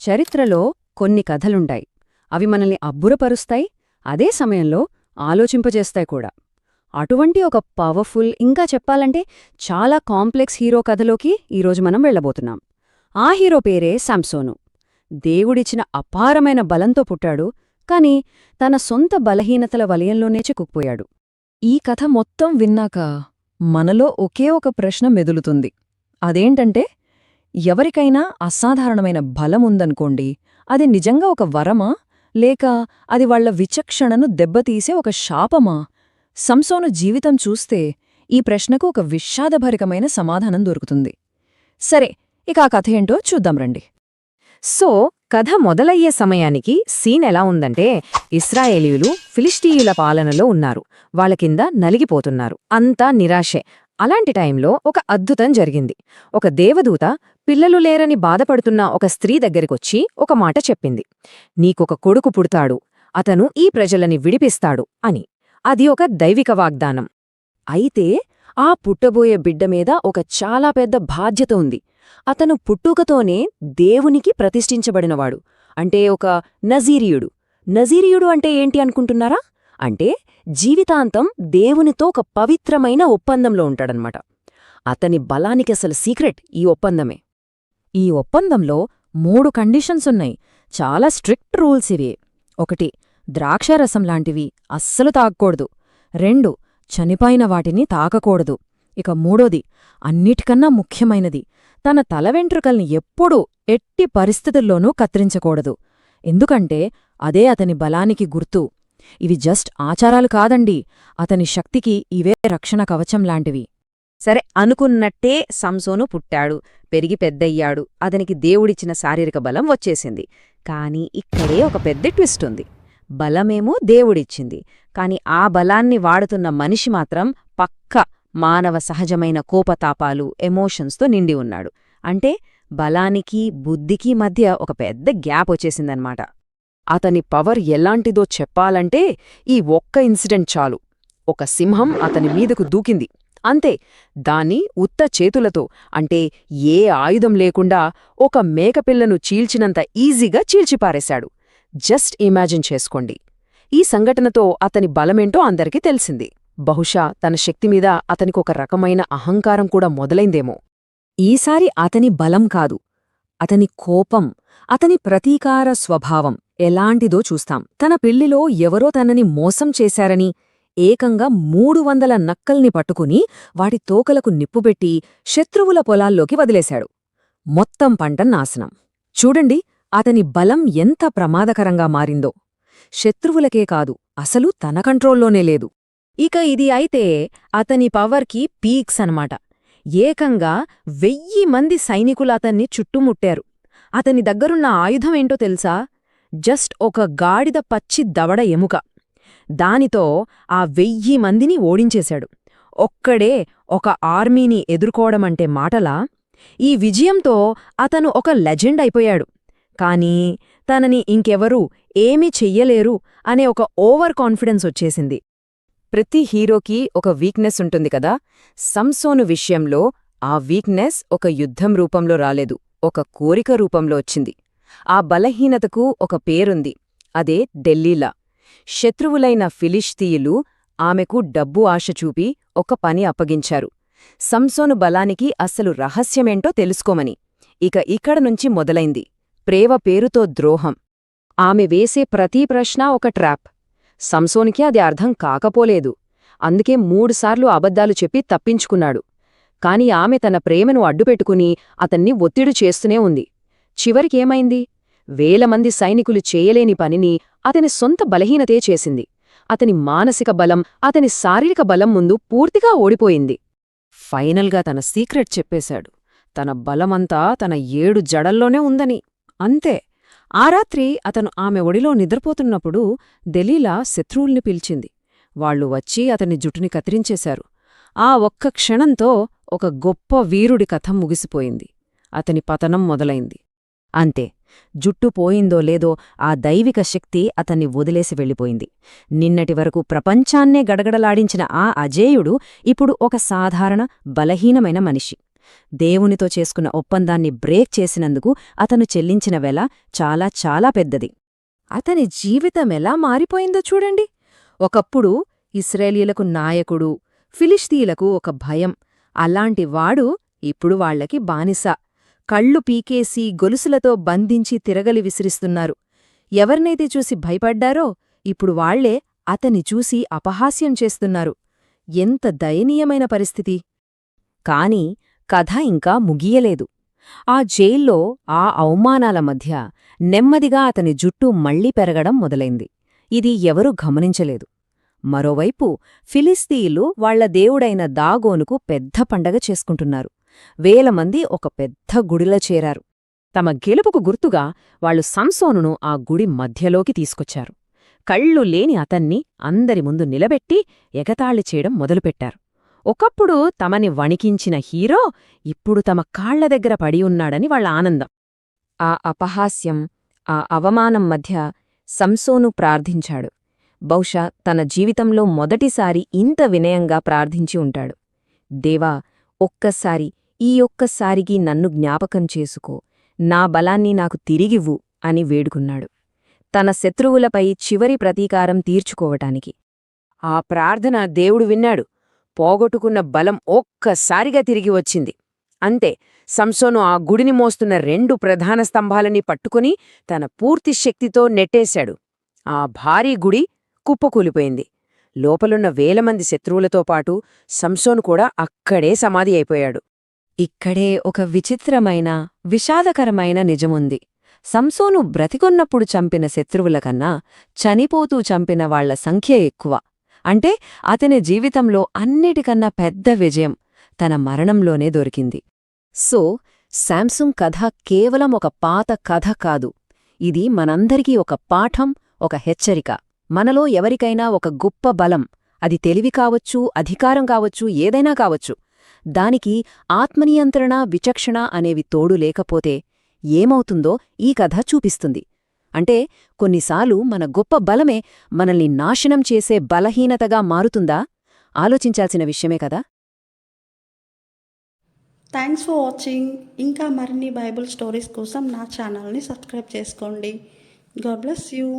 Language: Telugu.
చరిత్రలో కొన్ని కథలుంటాయి. అవి మనల్ని అబ్బురపరుస్తాయి, అదే సమయంలో ఆలోచింపజేస్తాయి కూడా. అటువంటి ఒక పవర్ఫుల్, ఇంకా చెప్పాలంటే చాలా కాంప్లెక్స్ హీరో కథలోకి ఈరోజు మనం వెళ్లబోతున్నాం. ఆ హీరో పేరే సంసోను. దేవుడిచ్చిన అపారమైన బలంతో పుట్టాడు, కాని తన సొంత బలహీనతల వలయంలోనే చిక్కుకుపోయాడు. ఈ కథ మొత్తం విన్నాక మనలో ఒకే ఒక ప్రశ్న మెదులుతుంది. అదేంటంటే, ఎవరికైనా అసాధారణమైన బలముందనుకోండి, అది నిజంగా ఒక వరమా, లేక అది వాళ్ల విచక్షణను దెబ్బతీసే ఒక శాపమా? సంసోను జీవితం చూస్తే ఈ ప్రశ్నకు ఒక విషాదభరితమైన సమాధానం దొరుకుతుంది. సరే, ఇక ఆ కథ ఏంటో చూద్దాం రండి. సో కథ మొదలయ్యే సమయానికి సీన్ ఎలా ఉందంటే, ఇశ్రాయేలీయులు ఫిలిష్తీయుల పాలనలో ఉన్నారు. వాళ్ళ కింద నలిగిపోతున్నారు. అంతా నిరాశే. అలాంటి టైంలో ఒక అద్భుతం జరిగింది. ఒక దేవదూత పిల్లలు లేరని బాధపడుతున్న ఒక స్త్రీ దగ్గరికొచ్చి ఒక మాట చెప్పింది. నీకొక కొడుకు పుడతాడు, అతను ఈ ప్రజలని విడిపిస్తాడు అని. అది ఒక దైవిక వాగ్దానం. అయితే ఆ పుట్టబోయే బిడ్డమీద ఒక చాలా పెద్ద బాధ్యత ఉంది. అతను పుట్టుకతోనే దేవునికి ప్రతిష్ఠించబడినవాడు. అంటే ఒక నజీరియుడు. నజీరియుడు అంటే ఏంటి అనుకుంటున్నారా? అంటే జీవితాంతం దేవునితో ఒక పవిత్రమైన ఒప్పందంలో ఉంటాడనమాట. అతని బలానికసలు సీక్రెట్ ఈ ఒప్పందమే. ఈ ఒప్పందంలో 3 కండిషన్సున్నాయి. చాలా స్ట్రిక్ట్ రూల్స్ ఇవి. 1. ద్రాక్షారసం లాంటివి అస్సలు తాగకూడదు. 2. చనిపోయిన వాటిని తాకకూడదు. ఇక 3. అన్నిటికన్నా ముఖ్యమైనది, తన తల వెంట్రుకల్ని ఎప్పుడూ ఎట్టి పరిస్థితుల్లోనూ కత్తిరించకూడదు. ఎందుకంటే అదే అతని బలానికి గుర్తు. ఇవి జస్ట్ ఆచారాలు కాదండి, అతని శక్తికి ఇవే రక్షణ కవచంలాంటివి. సరే, అనుకున్నట్టే సంసోను పుట్టాడు, పెరిగి పెద్దయ్యాడు. అతనికి దేవుడిచ్చిన శారీరక బలం వచ్చేసింది. కాని ఇక్కడే ఒక పెద్ద ట్విస్ట్ ఉంది. బలమేమో దేవుడిచ్చింది, కాని ఆ బలాన్ని వాడుతున్న మనిషి మాత్రం పక్కా మానవ సహజమైన కోపతాపాలు, ఎమోషన్స్తో నిండి ఉన్నాడు. అంటే బలానికి బుద్ధికి మధ్య ఒక పెద్ద గ్యాప్ వచ్చేసిందన్నమాట. అతని పవర్ ఎలాంటిదో చెప్పాలంటే ఈ ఒక్క ఇన్సిడెంట్ చాలు. ఒక సింహం అతని మీదకు దూకింది, అంతే. దాన్ని ఉత్త చేతులతో, అంటే ఏ ఆయుధం లేకుండా, ఒక మేకపిల్లను చీల్చినంత ఈజీగా చీల్చిపారేశాడు. జస్ట్ ఇమాజిన్ చేసుకోండి. ఈ సంఘటనతో అతని బలమేంటో అందరికీ తెలిసింది. బహుశా తన శక్తిమీద అతనికొక రకమైన అహంకారం కూడా మొదలైందేమో. ఈసారి అతని బలం కాదు, అతని కోపం, అతని ప్రతీకార స్వభావం ఎలాంటిదో చూస్తాం. తన పెళ్లిలో ఎవరో తనని మోసం చేశారని ఏకంగా 300 నక్కల్ని పట్టుకుని వాటి తోకలకు నిప్పుపెట్టి శత్రువుల పొలాల్లోకి వదిలేశాడు. మొత్తం పంట నాశనం. చూడండి అతని బలం ఎంత ప్రమాదకరంగా మారిందో. శత్రువులకే కాదు, అసలు తన కంట్రోల్లోనే లేదు. ఇక ఇది అయితే అతని పవర్కి పీక్స్ అన్నమాట. ఏకంగా 1000 మంది సైనికులు అతన్ని చుట్టుముట్టారు. అతని దగ్గరున్న ఆయుధమేంటో తెలుసా? జస్ట్ ఒక గాడిద పచ్చి దవడ ఎముక. దానితో ఆ 1000 మందిని ఓడించేశాడు. ఒక్కడే ఒక ఆర్మీని ఎదుర్కోవడమంటే మాటలా? ఈ విజయంతో అతను ఒక లెజెండ్ అయిపోయాడు. కానీ తనని ఇంకెవరూ ఏమీ చెయ్యలేరు అనే ఒక ఓవర్ కాన్ఫిడెన్స్ వచ్చేసింది. ప్రతి హీరోకి ఒక వీక్నెస్ ఉంటుంది కదా. సంసోను విషయంలో ఆ వీక్నెస్ ఒక యుద్ధం రూపంలో రాలేదు, ఒక కోరిక రూపంలో వచ్చింది. ఆ బలహీనతకు ఒక పేరుంది, అదే డెల్లీలా. శత్రువులైన ఫిలిష్తీయులు ఆమెకు డబ్బు ఆశ చూపి ఒక పని అప్పగించారు. సంసోను బలానికి అస్సలు రహస్యమేంటో తెలుసుకోమని. ఇక ఇక్కడ నుంచి మొదలైంది ప్రేమ పేరుతో ద్రోహం. ఆమె వేసే ప్రతి ప్రశ్న ఒక ట్రాప్. సంసోనికి అది అర్థం కాకపోలేదు. అందుకే 3 సార్లు అబద్ధాలు చెప్పి తప్పించుకున్నాడు. కాని ఆమె తన ప్రేమను అడ్డుపెట్టుకుని అతన్ని ఒత్తిడి చేస్తూనే ఉంది. చివరికేమైంది? 1000 మంది సైనికులు చేయలేని పనిని అతని సొంత బలహీనతే చేసింది. అతని మానసిక బలం, అతని శారీరక బలం ముందు పూర్తిగా ఓడిపోయింది. ఫైనల్గా తన సీక్రెట్ చెప్పేశాడు. తన బలమంతా తన 7 జడల్లోనే ఉందని. అంతే. ఆ రాత్రి అతను ఆమె ఒడిలో నిద్రపోతున్నప్పుడు దెలీలా శత్రువుల్ని పిలిచింది. వాళ్లు వచ్చి అతని జుట్టుని కత్తిరించేశారు. ఆ ఒక్క క్షణంతో ఒక గొప్ప వీరుడి కథ ముగిసిపోయింది. అతని పతనం మొదలైంది. అంతే. జుట్టు పోయిందో లేదో ఆ దైవిక శక్తి అతన్ని వదిలేసి వెళ్ళిపోయింది. నిన్నటి వరకు ప్రపంచాన్నే గడగడలాడించిన ఆ అజేయుడు ఇప్పుడు ఒక సాధారణ బలహీనమైన మనిషి. దేవునితో చేసుకున్న ఒప్పందాన్ని బ్రేక్ చేసినందుకు అతను చెల్లించిన వెల చాలా చాలా పెద్దది. అతని జీవితమెలా మారిపోయిందో చూడండి. ఒకప్పుడు ఇశ్రాయేలీయులకు నాయకుడు, ఫిలిష్తీయులకు ఒక భయం. అలాంటి వాడు ఇప్పుడు వాళ్లకి బానిస. కళ్ళు పీకేసి గొలుసులతో బంధించి తిరగలి విసిరిస్తున్నారు. ఎవరినైతే చూసి భయపడ్డారో ఇప్పుడు వాళ్లే అతన్ని చూసి అపహాస్యం చేస్తున్నారు. ఎంత దయనీయమైన పరిస్థితి! కాని కథ ఇంకా ముగియలేదు. ఆ జైల్లో ఆ అవమానాల మధ్య నెమ్మదిగా అతని జుట్టు మళ్లీ పెరగడం మొదలైంది. ఇది ఎవరూ గమనించలేదు. మరోవైపు ఫిలిస్తీయులు వాళ్ల దేవుడైన దాగోనుకు పెద్ద పండగ చేసుకుంటున్నారు. వేలమంది ఒక పెద్ద గుడిలో చేరారు. తమ గెలుపుకు గుర్తుగా వాళ్లు సంసోనును ఆ గుడి మధ్యలోకి తీసుకొచ్చారు. కళ్ళు లేని అతన్ని అందరి ముందు నిలబెట్టి ఎగతాళి చేయడం మొదలుపెట్టారు. ఒకప్పుడు తమని వణికించిన హీరో ఇప్పుడు తమ కాళ్ల దగ్గర పడి ఉన్నాడని వాళ్ల ఆనందం. ఆ అపహాస్యం, ఆ అవమానం మధ్య సంసోను ప్రార్థించాడు. బహుశా తన జీవితంలో మొదటిసారి ఇంత వినయంగా ప్రార్థించి ఉంటాడు. దేవా, ఒక్కసారికి నన్ను జ్ఞాపకం చేసుకో, నా బలాన్ని నాకు తిరిగివ్వు అని వేడుకున్నాడు. తన శత్రువులపై చివరి ప్రతీకారం తీర్చుకోవటానికి. ఆ ప్రార్థన దేవుడు విన్నాడు. పోగొట్టుకున్న బలం ఒక్కసారిగా తిరిగి వచ్చింది. అంతే, సంసోను ఆ గుడిని మోస్తున్న 2 ప్రధాన స్తంభాలని పట్టుకుని తన పూర్తి శక్తితో నెట్టేశాడు. ఆ భారీ గుడి కుప్పకూలిపోయింది. లోపలున్న వేలమంది శత్రువులతో పాటు సంసోను కూడా అక్కడే సమాధి అయిపోయాడు. ఇక్కడే ఒక విచిత్రమైన, విషాదకరమైన నిజముంది. సంసోను బ్రతికొన్నప్పుడు చంపిన శత్రువులకన్నా చనిపోతూ చంపిన వాళ్ల సంఖ్య ఎక్కువ. అంటే అతని జీవితంలో అన్నిటికన్నా పెద్ద విజయం తన మరణంలోనే దొరికింది. సో, శాంసంగ్ కథ కేవలం ఒక పాత కథ కాదు. ఇది మనందరికీ ఒక పాఠం, ఒక హెచ్చరిక. మనలో ఎవరికైనా ఒక గొప్ప బలం, అది తెలివి కావచ్చు, అధికారం కావచ్చు, ఏదైనా కావచ్చు, దానికి ఆత్మనియంత్రణ, విచక్షణ అనేవి తోడు లేకపోతే ఏమవుతుందో ఈ కథ చూపిస్తుంది. అంటే కొన్నిసార్లు మన గొప్ప బలమే మనల్ని నాశనం చేసే బలహీనతగా మారుతుందా? ఆలోచించాల్సిన విషయమే కదా. Thanks for watching. ఇంకా మరిన్ని బైబిల్ స్టోరీస్ కోసం నా ఛానల్ని సబ్స్క్రైబ్ చేసుకోండి. God bless you.